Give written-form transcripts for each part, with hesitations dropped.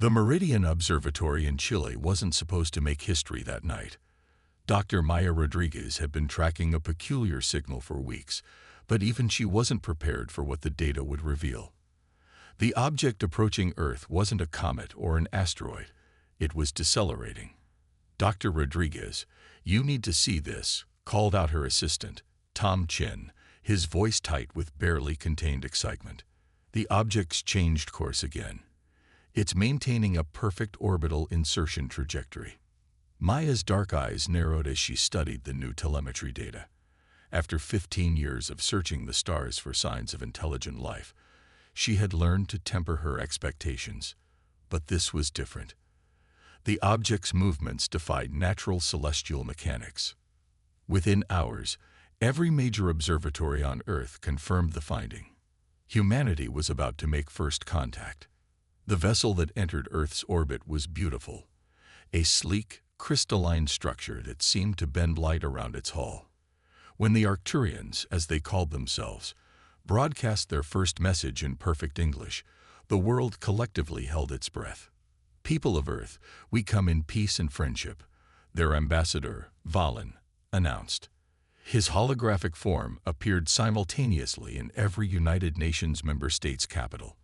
The Meridian Observatory in Chile wasn't supposed to make history that night. Dr. Maya Rodriguez had been tracking a peculiar signal for weeks, but even she wasn't prepared for what the data would reveal. The object approaching Earth wasn't a comet or an asteroid. It was decelerating. Dr. Rodriguez, "You need to see this," called out her assistant, Tom Chin, his voice tight with barely contained excitement. The object's changed course again. It's maintaining a perfect orbital insertion trajectory. Maya's dark eyes narrowed as she studied the new telemetry data. After 15 years of searching the stars for signs of intelligent life, she had learned to temper her expectations. But this was different. The object's movements defied natural celestial mechanics. Within hours, every major observatory on Earth confirmed the finding. Humanity was about to make first contact. The vessel that entered Earth's orbit was beautiful, a sleek, crystalline structure that seemed to bend light around its hull. When the Arcturians, as they called themselves, broadcast their first message in perfect English, the world collectively held its breath. "People of Earth, we come in peace and friendship," their ambassador, Valen, announced. His holographic form appeared simultaneously in every United Nations member state's capital.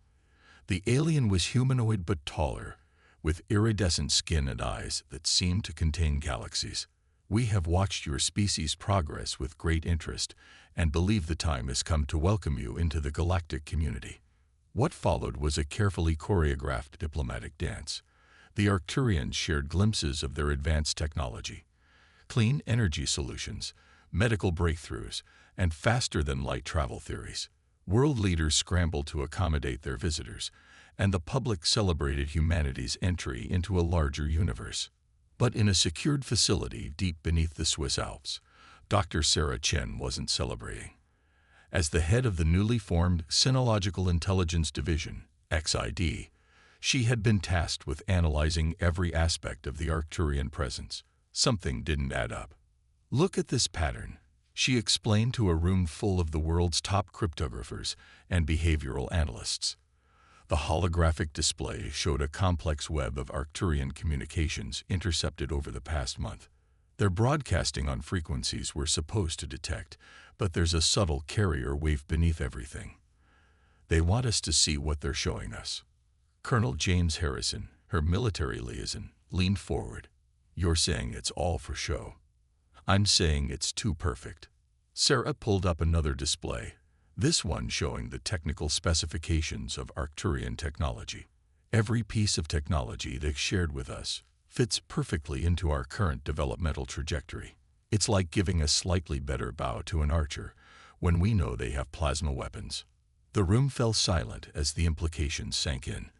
The alien was humanoid but taller, with iridescent skin and eyes that seemed to contain galaxies. "We have watched your species' progress with great interest and believe the time has come to welcome you into the galactic community." What followed was a carefully choreographed diplomatic dance. The Arcturians shared glimpses of their advanced technology, clean energy solutions, medical breakthroughs, and faster-than-light travel theories. World leaders scrambled to accommodate their visitors, and the public celebrated humanity's entry into a larger universe. But in a secured facility deep beneath the Swiss Alps, Dr. Sarah Chen wasn't celebrating. As the head of the newly formed Sinological Intelligence Division, XID, she had been tasked with analyzing every aspect of the Arcturian presence. Something didn't add up. "Look at this pattern," she explained to a room full of the world's top cryptographers and behavioral analysts. The holographic display showed a complex web of Arcturian communications intercepted over the past month. They're broadcasting on frequencies we're supposed to detect, but there's a subtle carrier wave beneath everything. They want us to see what they're showing us. Colonel James Harrison, her military liaison, leaned forward. "You're saying it's all for show." "I'm saying it's too perfect." Sarah pulled up another display, this one showing the technical specifications of Arcturian technology. "Every piece of technology they've shared with us fits perfectly into our current developmental trajectory. It's like giving a slightly better bow to an archer when we know they have plasma weapons." The room fell silent as the implications sank in.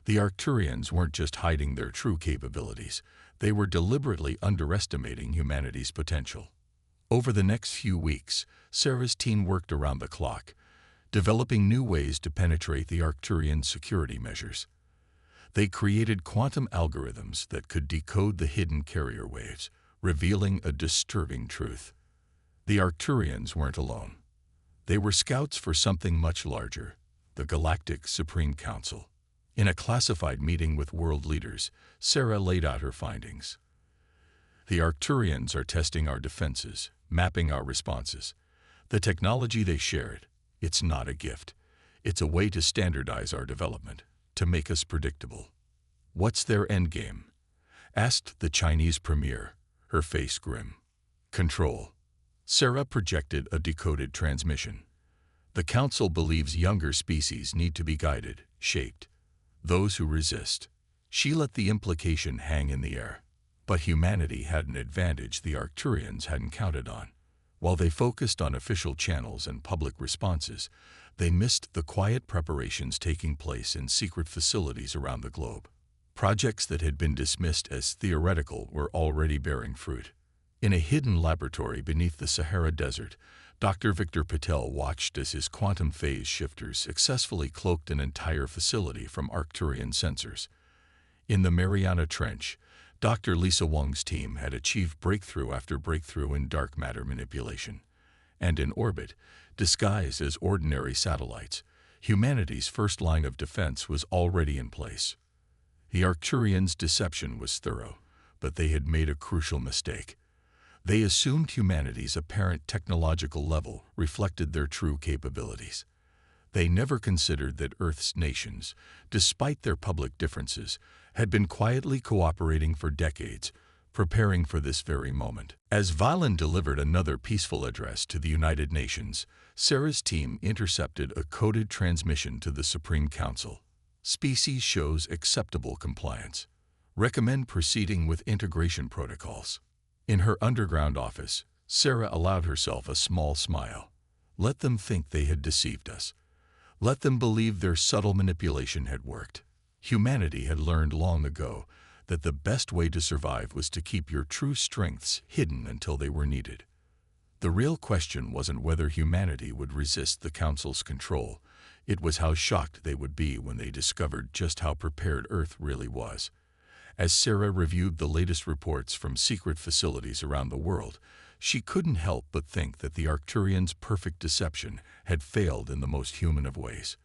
The Arcturians weren't just hiding their true capabilities, they were deliberately underestimating humanity's potential. Over the next few weeks, Sarah's team worked around the clock, developing new ways to penetrate the Arcturian security measures. They created quantum algorithms that could decode the hidden carrier waves, revealing a disturbing truth. The Arcturians weren't alone. They were scouts for something much larger, the Galactic Supreme Council. In a classified meeting with world leaders, Sarah laid out her findings. "The Arcturians are testing our defenses, mapping our responses. The technology they shared, it's not a gift. It's a way to standardize our development, to make us predictable." "What's their endgame?" asked the Chinese premier, her face grim. "Control." Sarah projected a decoded transmission. "The Council believes younger species need to be guided, shaped. Those who resist." She let the implication hang in the air. But humanity had an advantage the Arcturians hadn't counted on. While they focused on official channels and public responses, they missed the quiet preparations taking place in secret facilities around the globe. Projects that had been dismissed as theoretical were already bearing fruit. In a hidden laboratory beneath the Sahara Desert, Dr. Victor Patel watched as his quantum phase shifters successfully cloaked an entire facility from Arcturian sensors. In the Mariana Trench, Dr. Lisa Wong's team had achieved breakthrough after breakthrough in dark matter manipulation. And in orbit, disguised as ordinary satellites, humanity's first line of defense was already in place. The Arcturians' deception was thorough, but they had made a crucial mistake. They assumed humanity's apparent technological level reflected their true capabilities. They never considered that Earth's nations, despite their public differences, had been quietly cooperating for decades, preparing for this very moment. As Valen delivered another peaceful address to the United Nations, Sarah's team intercepted a coded transmission to the Supreme Council. Species shows acceptable compliance. Recommend proceeding with integration protocols. In her underground office, Sarah allowed herself a small smile. Let them think they had deceived us. Let them believe their subtle manipulation had worked. Humanity had learned long ago that the best way to survive was to keep your true strengths hidden until they were needed. The real question wasn't whether humanity would resist the Council's control. It was how shocked they would be when they discovered just how prepared Earth really was. As Sarah reviewed the latest reports from secret facilities around the world, she couldn't help but think that the Arcturians' perfect deception had failed in the most human of ways.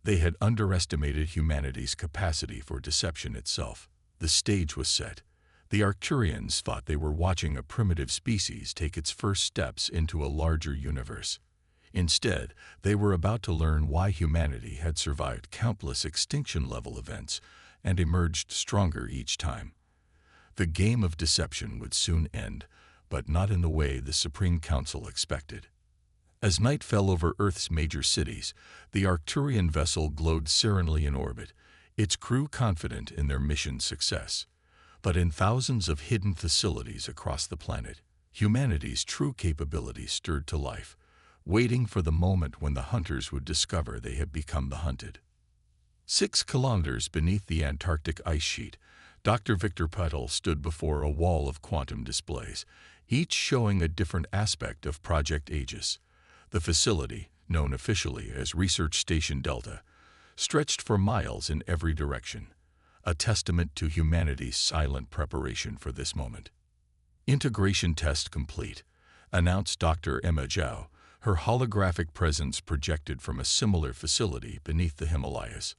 They had underestimated humanity's capacity for deception itself. The stage was set. The Arcturians thought they were watching a primitive species take its first steps into a larger universe. Instead, they were about to learn why humanity had survived countless extinction-level events and emerged stronger each time. The game of deception would soon end, but not in the way the Supreme Council expected. As night fell over Earth's major cities, the Arcturian vessel glowed serenely in orbit, its crew confident in their mission's success. But in thousands of hidden facilities across the planet, humanity's true capabilities stirred to life, waiting for the moment when the hunters would discover they had become the hunted. 6 kilometers beneath the Antarctic ice sheet, Dr. Victor Petal stood before a wall of quantum displays, each showing a different aspect of Project Aegis. The facility, known officially as Research Station Delta, stretched for miles in every direction, a testament to humanity's silent preparation for this moment. Integration test complete, announced Dr. Emma Zhao, her holographic presence projected from a similar facility beneath the Himalayas.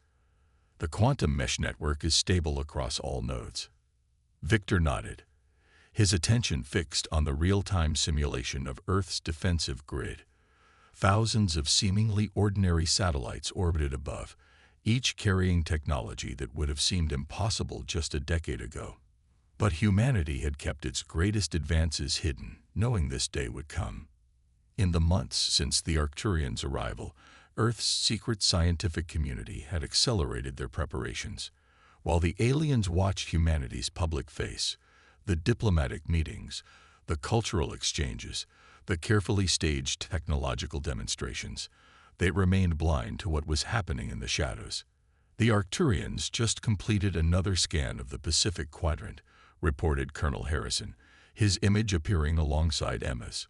The quantum mesh network is stable across all nodes. Victor nodded, his attention fixed on the real-time simulation of Earth's defensive grid. Thousands of seemingly ordinary satellites orbited above, each carrying technology that would have seemed impossible just a decade ago. But humanity had kept its greatest advances hidden, knowing this day would come. In the months since the Arcturians' arrival, Earth's secret scientific community had accelerated their preparations. While the aliens watched humanity's public face, the diplomatic meetings, the cultural exchanges, the carefully staged technological demonstrations, they remained blind to what was happening in the shadows. The Arcturians just completed another scan of the Pacific Quadrant, reported Colonel Harrison, his image appearing alongside Emma's.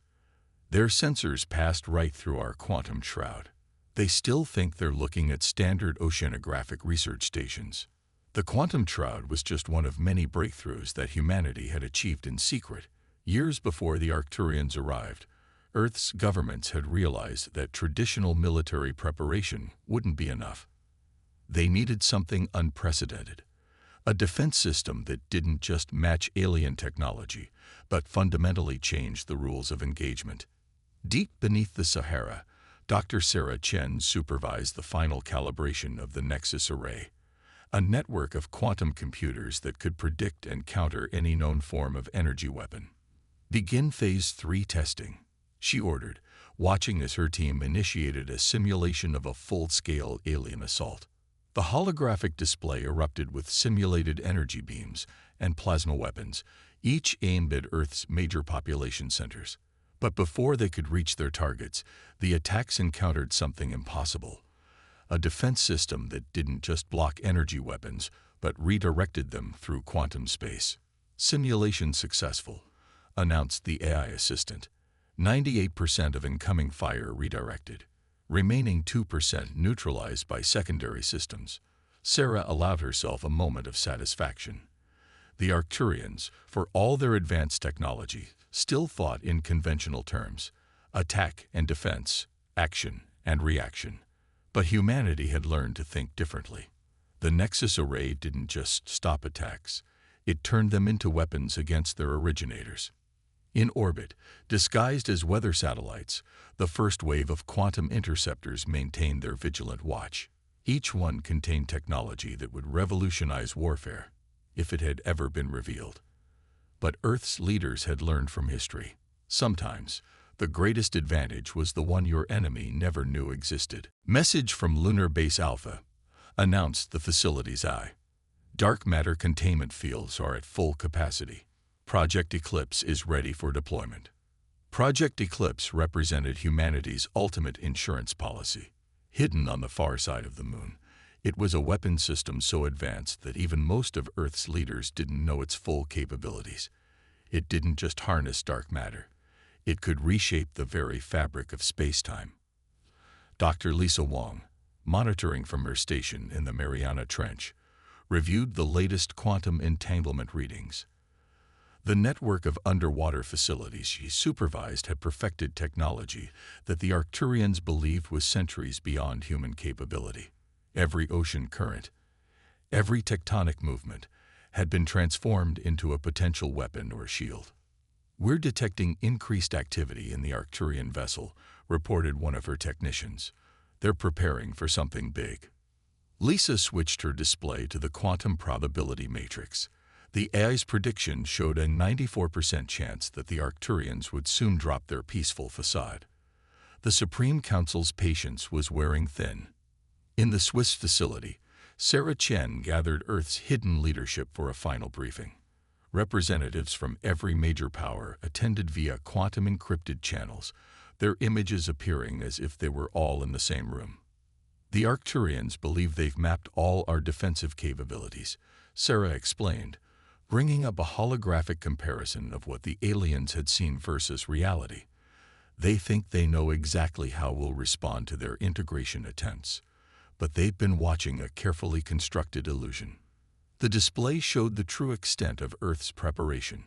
Their sensors passed right through our quantum shroud. They still think they're looking at standard oceanographic research stations. The quantum shroud was just one of many breakthroughs that humanity had achieved in secret. Years before the Arcturians arrived, Earth's governments had realized that traditional military preparation wouldn't be enough. They needed something unprecedented, a defense system that didn't just match alien technology, but fundamentally changed the rules of engagement. Deep beneath the Sahara, Dr. Sarah Chen supervised the final calibration of the Nexus Array, a network of quantum computers that could predict and counter any known form of energy weapon. Begin Phase 3 testing, she ordered, watching as her team initiated a simulation of a full-scale alien assault. The holographic display erupted with simulated energy beams and plasma weapons, each aimed at Earth's major population centers. But before they could reach their targets, the attacks encountered something impossible. A defense system that didn't just block energy weapons, but redirected them through quantum space. Simulation successful, announced the AI assistant. 98% of incoming fire redirected. Remaining 2% neutralized by secondary systems. Sarah allowed herself a moment of satisfaction. The Arcturians, for all their advanced technology, still thought in conventional terms: attack and defense, action and reaction. But humanity had learned to think differently. The Nexus array didn't just stop attacks, it turned them into weapons against their originators. In orbit, disguised as weather satellites, the first wave of quantum interceptors maintained their vigilant watch. Each one contained technology that would revolutionize warfare, if it had ever been revealed. But Earth's leaders had learned from history. Sometimes, the greatest advantage was the one your enemy never knew existed. Message from Lunar Base Alpha announced the facility's dark matter containment fields are at full capacity. Project Eclipse is ready for deployment. Project Eclipse represented humanity's ultimate insurance policy. Hidden on the far side of the moon, it was a weapon system so advanced that even most of Earth's leaders didn't know its full capabilities. It didn't just harness dark matter. It could reshape the very fabric of space-time. Dr. Lisa Wong, monitoring from her station in the Mariana Trench, reviewed the latest quantum entanglement readings. The network of underwater facilities she supervised had perfected technology that the Arcturians believed was centuries beyond human capability. Every ocean current, every tectonic movement, had been transformed into a potential weapon or shield. "We're detecting increased activity in the Arcturian vessel," reported one of her technicians. "They're preparing for something big." Lisa switched her display to the quantum probability matrix. The AI's prediction showed a 94% chance that the Arcturians would soon drop their peaceful facade. The Supreme Council's patience was wearing thin. In the Swiss facility, Sarah Chen gathered Earth's hidden leadership for a final briefing. Representatives from every major power attended via quantum-encrypted channels, their images appearing as if they were all in the same room. "The Arcturians believe they've mapped all our defensive capabilities," Sarah explained, bringing up a holographic comparison of what the aliens had seen versus reality. "They think they know exactly how we'll respond to their integration attempts, but they've been watching a carefully constructed illusion." The display showed the true extent of Earth's preparation,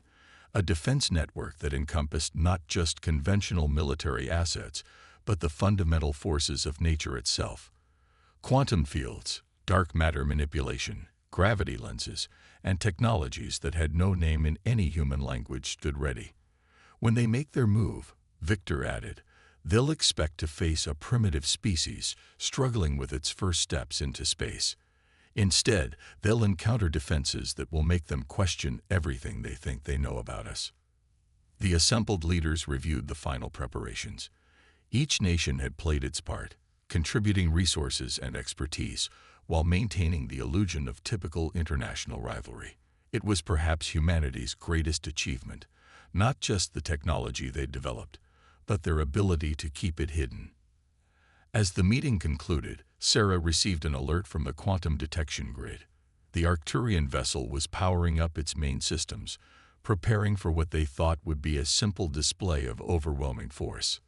a defense network that encompassed not just conventional military assets, but the fundamental forces of nature itself. Quantum fields, dark matter manipulation, gravity lenses, and technologies that had no name in any human language stood ready. "When they make their move," Victor added, "they'll expect to face a primitive species struggling with its first steps into space. Instead, they'll encounter defenses that will make them question everything they think they know about us." The assembled leaders reviewed the final preparations. Each nation had played its part, contributing resources and expertise while maintaining the illusion of typical international rivalry. It was perhaps humanity's greatest achievement, not just the technology they'd developed, but their ability to keep it hidden. As the meeting concluded, Sarah received an alert from the quantum detection grid. The Arcturian vessel was powering up its main systems, preparing for what they thought would be a simple display of overwhelming force.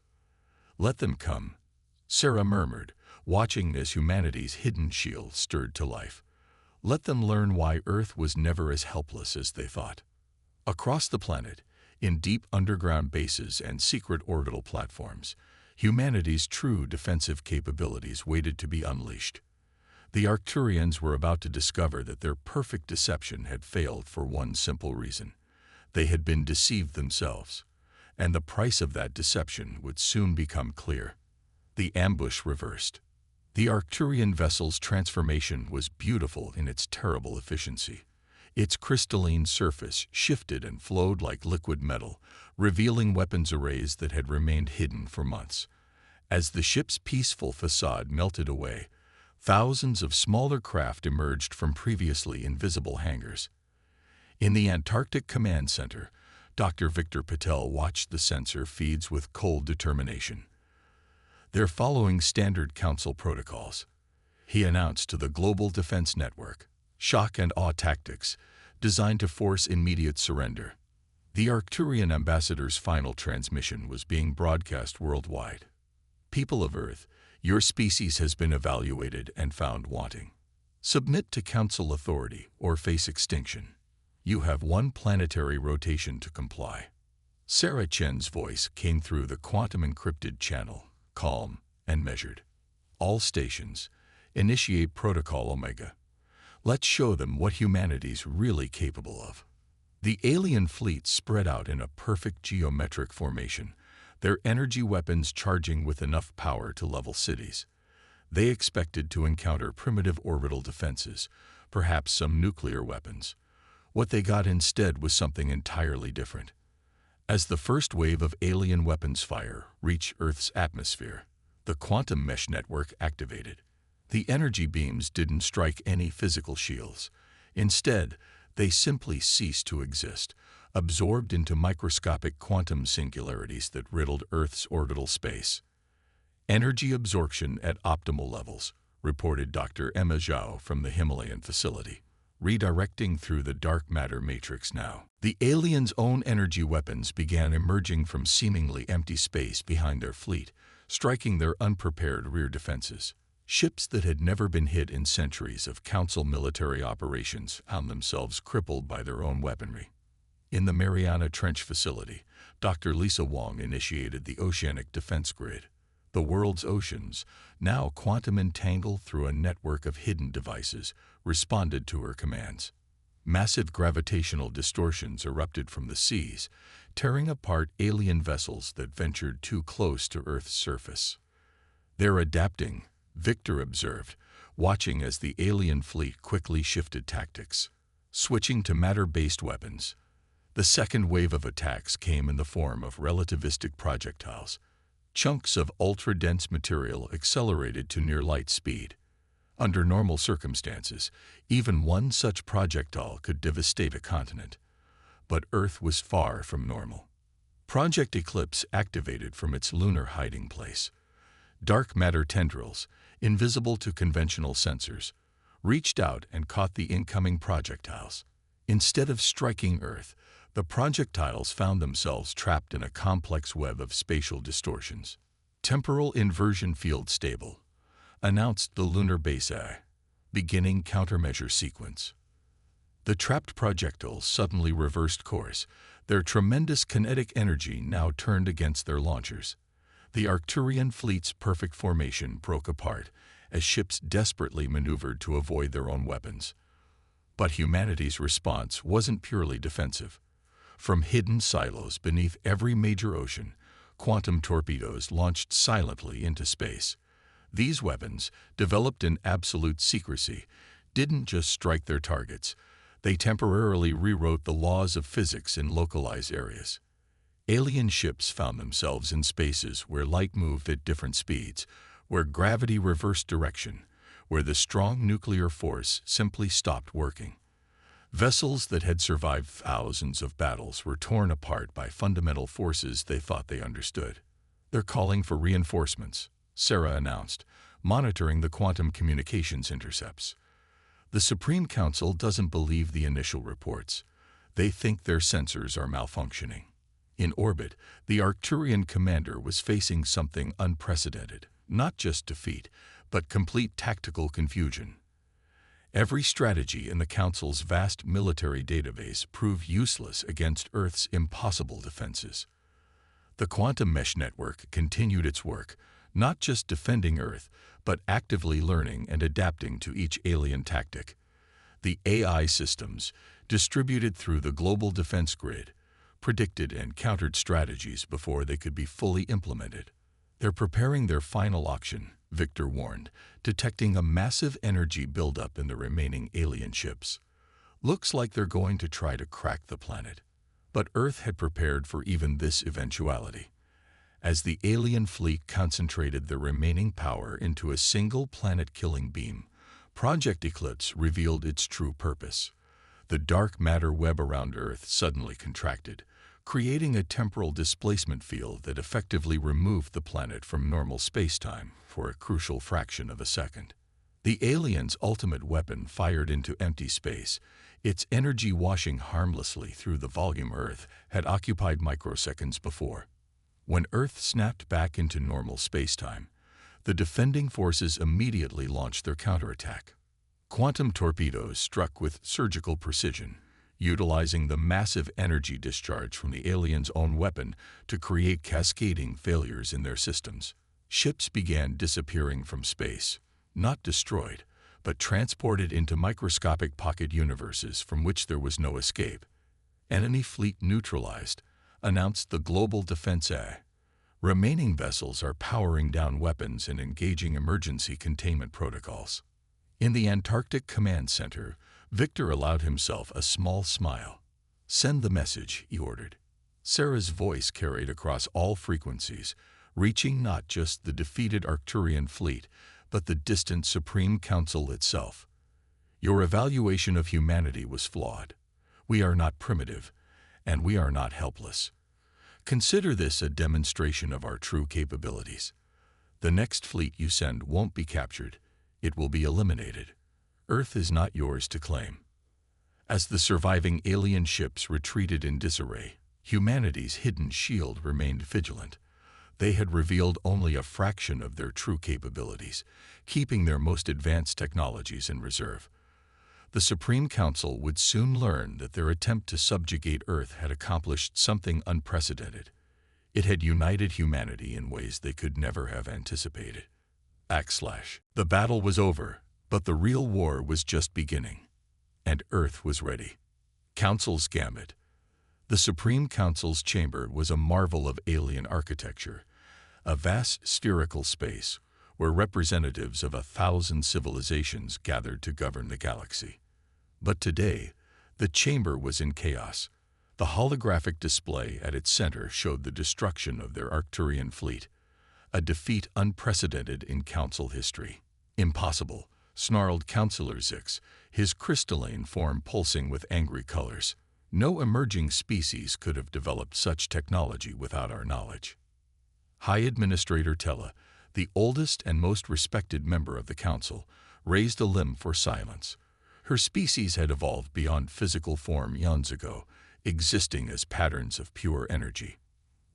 "Let them come," Sarah murmured, watching as humanity's hidden shield stirred to life. "Let them learn why Earth was never as helpless as they thought." Across the planet, in deep underground bases and secret orbital platforms, humanity's true defensive capabilities waited to be unleashed. The Arcturians were about to discover that their perfect deception had failed for one simple reason. They had been deceived themselves, and the price of that deception would soon become clear. The ambush reversed. The Arcturian vessel's transformation was beautiful in its terrible efficiency. Its crystalline surface shifted and flowed like liquid metal, revealing weapons arrays that had remained hidden for months. As the ship's peaceful facade melted away, thousands of smaller craft emerged from previously invisible hangars. In the Antarctic Command Center, Dr. Victor Patel watched the sensor feeds with cold determination. "They're following standard Council protocols," he announced to the Global Defense Network. "Shock and awe tactics, designed to force immediate surrender." The Arcturian ambassador's final transmission was being broadcast worldwide. "People of Earth, your species has been evaluated and found wanting. Submit to Council authority or face extinction. You have one planetary rotation to comply." Sarah Chen's voice came through the quantum-encrypted channel, calm and measured. "All stations, initiate Protocol Omega. Let's show them what humanity's really capable of. The alien fleet spread out in a perfect geometric formation, their energy weapons charging with enough power to level cities. They expected to encounter primitive orbital defenses, perhaps some nuclear weapons. What they got instead was something entirely different. As the first wave of alien weapons fire reached Earth's atmosphere, the quantum mesh network activated. The energy beams didn't strike any physical shields. Instead, they simply ceased to exist, absorbed into microscopic quantum singularities that riddled Earth's orbital space. Energy absorption at optimal levels, reported Dr. Emma Zhao from the Himalayan facility. Redirecting through the dark matter matrix now. The aliens' own energy weapons began emerging from seemingly empty space behind their fleet, striking their unprepared rear defenses. Ships that had never been hit in centuries of Council military operations found themselves crippled by their own weaponry. In the Mariana Trench facility, Dr. Lisa Wong initiated the Oceanic Defense Grid. The world's oceans, now quantum entangled through a network of hidden devices, responded to her commands. Massive gravitational distortions erupted from the seas, tearing apart alien vessels that ventured too close to Earth's surface. "They're adapting," Victor observed, watching as the alien fleet quickly shifted tactics, switching to matter-based weapons. The second wave of attacks came in the form of relativistic projectiles. Chunks of ultra-dense material accelerated to near light speed. Under normal circumstances, even one such projectile could devastate a continent. But Earth was far from normal. Project Eclipse activated from its lunar hiding place. Dark matter tendrils, invisible to conventional sensors, reached out and caught the incoming projectiles. Instead of striking Earth, the projectiles found themselves trapped in a complex web of spatial distortions. "Temporal inversion field stable," announced the lunar base A, beginning countermeasure sequence. The trapped projectiles suddenly reversed course, their tremendous kinetic energy now turned against their launchers. The Arcturian fleet's perfect formation broke apart as ships desperately maneuvered to avoid their own weapons. But humanity's response wasn't purely defensive. From hidden silos beneath every major ocean, quantum torpedoes launched silently into space. These weapons, developed in absolute secrecy, didn't just strike their targets. They temporarily rewrote the laws of physics in localized areas. Alien ships found themselves in spaces where light moved at different speeds, where gravity reversed direction, where the strong nuclear force simply stopped working. Vessels that had survived thousands of battles were torn apart by fundamental forces they thought they understood. "They're calling for reinforcements," Sarah announced, monitoring the quantum communications intercepts. The Supreme Council doesn't believe the initial reports. They think their sensors are malfunctioning. In orbit, the Arcturian commander was facing something unprecedented, not just defeat, but complete tactical confusion. Every strategy in the Council's vast military database proved useless against Earth's impossible defenses. The quantum mesh network continued its work, not just defending Earth, but actively learning and adapting to each alien tactic. The AI systems, distributed through the global defense grid, predicted and countered strategies before they could be fully implemented. "They're preparing their final auction," Victor warned, detecting a massive energy buildup in the remaining alien ships. "Looks like they're going to try to crack the planet." But Earth had prepared for even this eventuality. As the alien fleet concentrated their remaining power into a single planet-killing beam, Project Eclipse revealed its true purpose. The dark matter web around Earth suddenly contracted, creating a temporal displacement field that effectively removed the planet from normal spacetime for a crucial fraction of a second. The alien's ultimate weapon fired into empty space, its energy washing harmlessly through the volume Earth had occupied microseconds before. When Earth snapped back into normal spacetime, the defending forces immediately launched their counterattack. Quantum torpedoes struck with surgical precision, utilizing the massive energy discharge from the aliens' own weapon to create cascading failures in their systems. Ships began disappearing from space, not destroyed, but transported into microscopic pocket universes from which there was no escape. Enemy fleet neutralized, announced the Global Defense A. Remaining vessels are powering down weapons and engaging emergency containment protocols. In the Antarctic Command Center, Victor allowed himself a small smile. "Send the message," he ordered. Sarah's voice carried across all frequencies, reaching not just the defeated Arcturian fleet, but the distant Supreme Council itself. "Your evaluation of humanity was flawed. We are not primitive, and we are not helpless. Consider this a demonstration of our true capabilities. The next fleet you send won't be captured. It will be eliminated. Earth is not yours to claim." As the surviving alien ships retreated in disarray, humanity's hidden shield remained vigilant. They had revealed only a fraction of their true capabilities, keeping their most advanced technologies in reserve. The Supreme Council would soon learn that their attempt to subjugate Earth had accomplished something unprecedented. It had united humanity in ways they could never have anticipated. The battle was over, but the real war was just beginning, and Earth was ready. Council's Gambit. The Supreme Council's chamber was a marvel of alien architecture, a vast spherical space where representatives of 1,000 civilizations gathered to govern the galaxy. But today, the chamber was in chaos. The holographic display at its center showed the destruction of their Arcturian fleet, a defeat unprecedented in Council history. "Impossible," snarled Councilor Zix, his crystalline form pulsing with angry colors. "No emerging species could have developed such technology without our knowledge." High Administrator Tella, the oldest and most respected member of the Council, raised a limb for silence. Her species had evolved beyond physical form eons ago, existing as patterns of pure energy.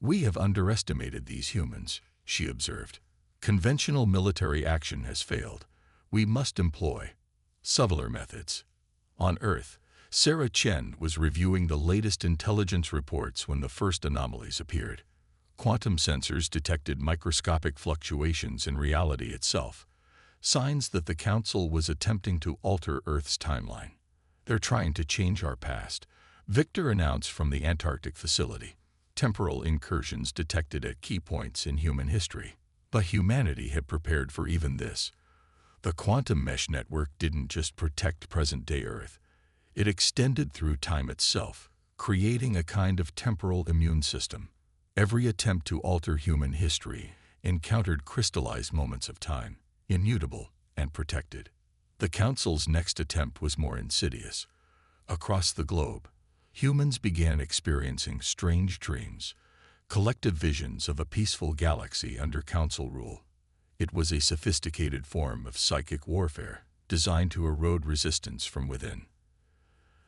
"We have underestimated these humans," she observed. "Conventional military action has failed. We must employ subtler methods." On Earth, Sarah Chen was reviewing the latest intelligence reports when the first anomalies appeared. Quantum sensors detected microscopic fluctuations in reality itself, signs that the Council was attempting to alter Earth's timeline. "They're trying to change our past," Victor announced from the Antarctic facility. Temporal incursions detected at key points in human history. But humanity had prepared for even this. The quantum mesh network didn't just protect present-day Earth. It extended through time itself, creating a kind of temporal immune system. Every attempt to alter human history encountered crystallized moments of time, immutable and protected. The Council's next attempt was more insidious. Across the globe, humans began experiencing strange dreams, collective visions of a peaceful galaxy under Council rule. It was a sophisticated form of psychic warfare designed to erode resistance from within.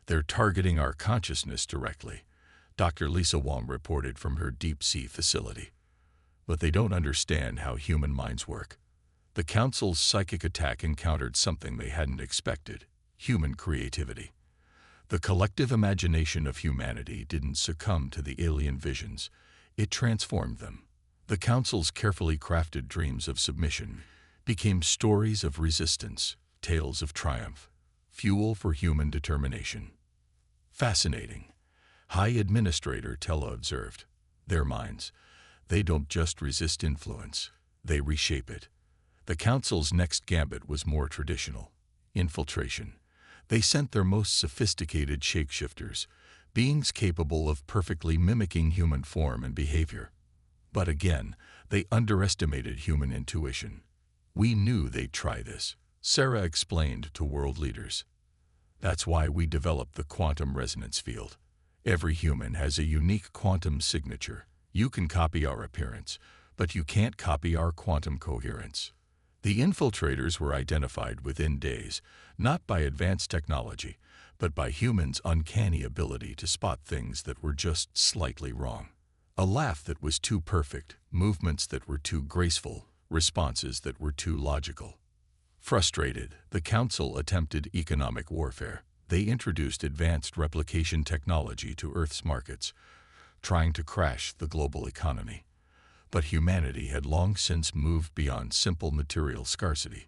"They're targeting our consciousness directly," Dr. Lisa Wong reported from her deep-sea facility. "But they don't understand how human minds work." The Council's psychic attack encountered something they hadn't expected: human creativity. The collective imagination of humanity didn't succumb to the alien visions. It transformed them. The Council's carefully crafted dreams of submission became stories of resistance, tales of triumph, fuel for human determination. "Fascinating," High Administrator Tella observed. "Their minds, they don't just resist influence, they reshape it." The Council's next gambit was more traditional: infiltration. They sent their most sophisticated shapeshifters, beings capable of perfectly mimicking human form and behavior. But again, they underestimated human intuition. "We knew they'd try this," Sarah explained to world leaders. "That's why we developed the quantum resonance field. Every human has a unique quantum signature. You can copy our appearance, but you can't copy our quantum coherence." The infiltrators were identified within days, not by advanced technology, but by humans' uncanny ability to spot things that were just slightly wrong. A laugh that was too perfect, movements that were too graceful, responses that were too logical. Frustrated, the Council attempted economic warfare. They introduced advanced replication technology to Earth's markets, trying to crash the global economy. But humanity had long since moved beyond simple material scarcity.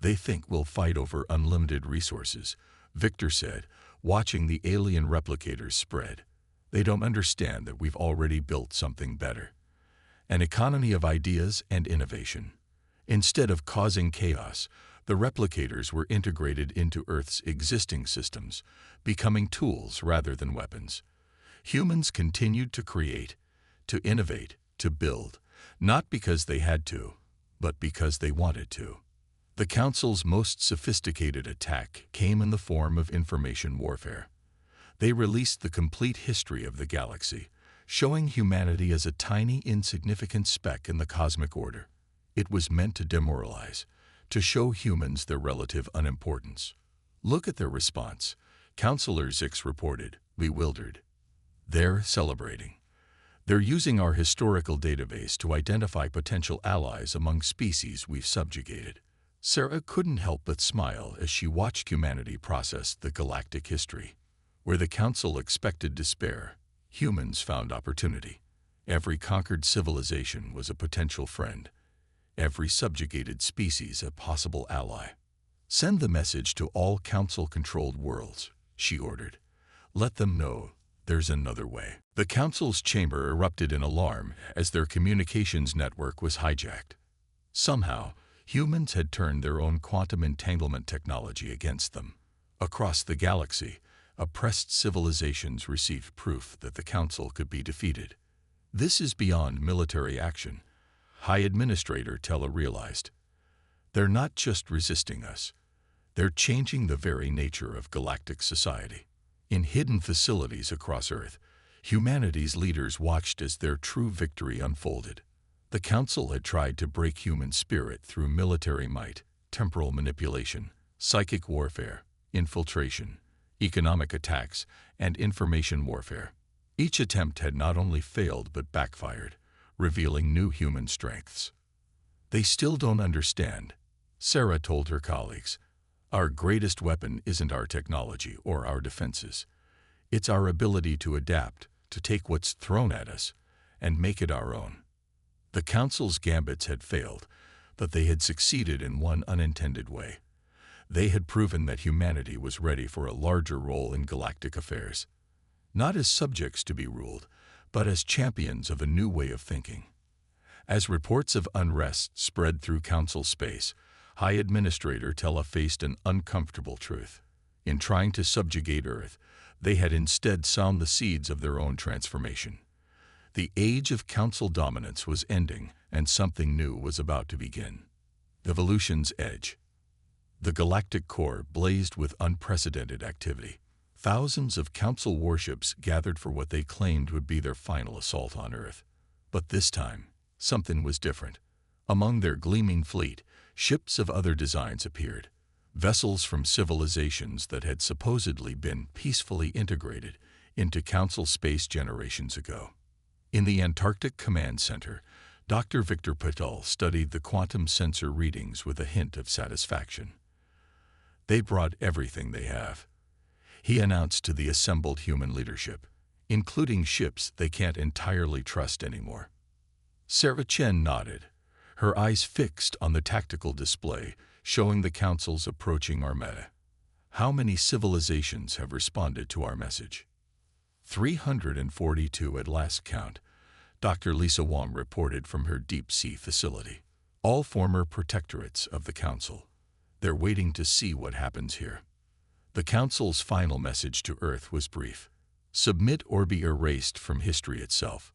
They think we'll fight over unlimited resources, Victor said, watching the alien replicators spread. They don't understand that we've already built something better. An economy of ideas and innovation. Instead of causing chaos, the replicators were integrated into Earth's existing systems, becoming tools rather than weapons. Humans continued to create, to innovate, to build, not because they had to, but because they wanted to. The Council's most sophisticated attack came in the form of information warfare. They released the complete history of the galaxy, showing humanity as a tiny, insignificant speck in the cosmic order. It was meant to demoralize, to show humans their relative unimportance. Look at their response, Counselor Zix reported, bewildered. They're celebrating. They're using our historical database to identify potential allies among species we've subjugated. Sarah couldn't help but smile as she watched humanity process the galactic history. Where the Council expected despair, humans found opportunity. Every conquered civilization was a potential friend. Every subjugated species a possible ally. Send the message to all Council-controlled worlds, she ordered. Let them know there's another way. The Council's chamber erupted in alarm as their communications network was hijacked. Somehow, humans had turned their own quantum entanglement technology against them. Across the galaxy, oppressed civilizations received proof that the Council could be defeated. This is beyond military action, High Administrator Tella realized. They're not just resisting us. They're changing the very nature of galactic society. In hidden facilities across Earth, humanity's leaders watched as their true victory unfolded. The Council had tried to break human spirit through military might, temporal manipulation, psychic warfare, infiltration, economic attacks, and information warfare. Each attempt had not only failed but backfired, revealing new human strengths. They still don't understand, Sarah told her colleagues. Our greatest weapon isn't our technology or our defenses. It's our ability to adapt, to take what's thrown at us, and make it our own. The Council's gambits had failed, but they had succeeded in one unintended way. They had proven that humanity was ready for a larger role in galactic affairs. Not as subjects to be ruled, but as champions of a new way of thinking. As reports of unrest spread through Council space, High Administrator Tella faced an uncomfortable truth. In trying to subjugate Earth, they had instead sown the seeds of their own transformation. The age of Council dominance was ending, and something new was about to begin. Evolution's edge. The galactic core blazed with unprecedented activity. Thousands of Council warships gathered for what they claimed would be their final assault on Earth. But this time, something was different. Among their gleaming fleet, ships of other designs appeared. Vessels from civilizations that had supposedly been peacefully integrated into Council space generations ago. In the Antarctic Command Center, Dr. Victor Patel studied the quantum sensor readings with a hint of satisfaction. They brought everything they have, he announced to the assembled human leadership, including ships they can't entirely trust anymore. Sarah Chen nodded, her eyes fixed on the tactical display showing the Council's approaching armada. How many civilizations have responded to our message? 342 at last count, Dr. Lisa Wong reported from her deep-sea facility. All former protectorates of the Council. They're waiting to see what happens here. The Council's final message to Earth was brief. Submit or be erased from history itself.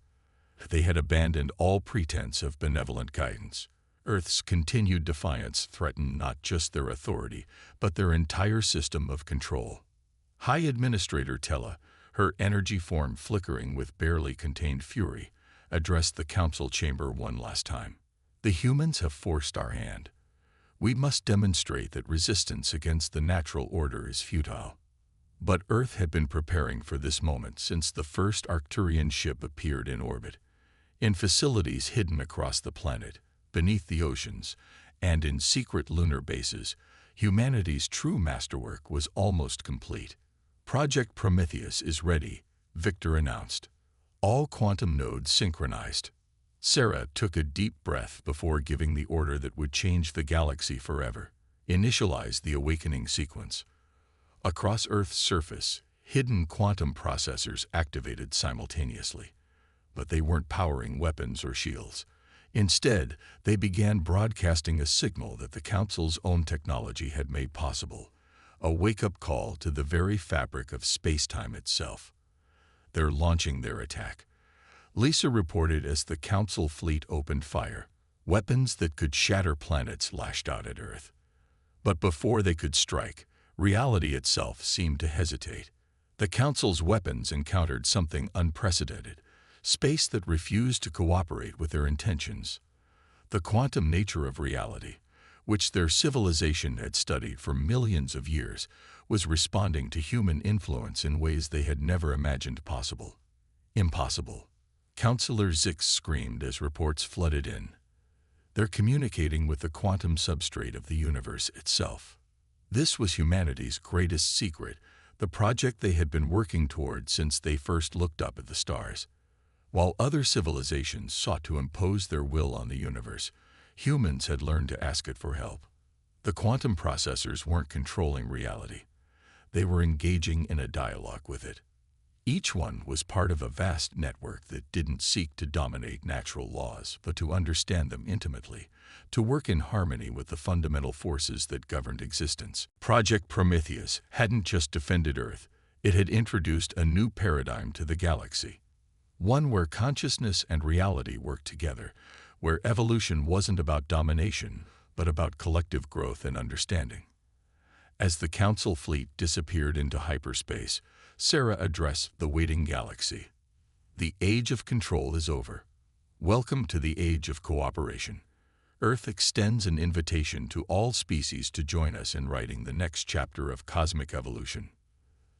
They had abandoned all pretense of benevolent guidance. Earth's continued defiance threatened not just their authority, but their entire system of control. High Administrator Tella, her energy form flickering with barely contained fury, addressed the Council chamber one last time. The humans have forced our hand. We must demonstrate that resistance against the natural order is futile. But Earth had been preparing for this moment since the first Arcturian ship appeared in orbit. In facilities hidden across the planet, beneath the oceans, and in secret lunar bases, humanity's true masterwork was almost complete. Project Prometheus is ready, Victor announced. All quantum nodes synchronized. Sarah took a deep breath before giving the order that would change the galaxy forever. Initialize the awakening sequence. Across Earth's surface, hidden quantum processors activated simultaneously. But they weren't powering weapons or shields. Instead, they began broadcasting a signal that the Council's own technology had made possible, a wake-up call to the very fabric of space-time itself. They're launching their attack. Lisa reported as the Council fleet opened fire. Weapons that could shatter planets lashed out at Earth. But before they could strike, reality itself seemed to hesitate. The Council's weapons encountered something unprecedented, space that refused to cooperate with their intentions. The quantum nature of reality, which their civilization had studied for millions of years, was responding to human influence in ways they had never imagined possible. Impossible. Counselor Zix screamed as reports flooded in. They're communicating with the quantum substrate of the universe itself. This was humanity's greatest secret, the project they had been working toward since they first looked up at the stars. While other civilizations sought to impose their will on the universe, humans had learned to ask it for help. The quantum processors weren't controlling reality. They were engaging in a dialogue with it. Each one was part of a vast network that didn't seek to dominate natural laws, but to understand them intimately, to work in harmony with the fundamental forces that governed existence. Project Prometheus hadn't just defended Earth, it had introduced a new paradigm to the galaxy. One where consciousness and reality worked together, where evolution wasn't about domination, but about collective growth and understanding. As the Council fleet disappeared into hyperspace, Sarah addressed the waiting galaxy. The age of control is over. Welcome to the age of cooperation. Earth extends an invitation to all species to join us in writing the next chapter of cosmic evolution.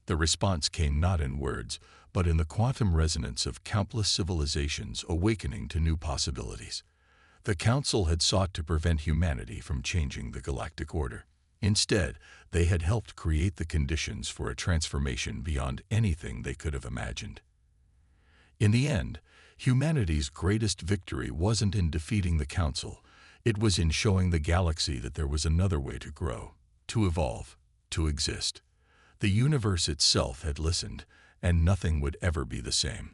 The response came not in words, but in the quantum resonance of countless civilizations awakening to new possibilities. The Council had sought to prevent humanity from changing the galactic order. Instead, they had helped create the conditions for a transformation beyond anything they could have imagined. In the end, humanity's greatest victory wasn't in defeating the Council. It was in showing the galaxy that there was another way to grow, to evolve, to exist. The universe itself had listened, and nothing would ever be the same.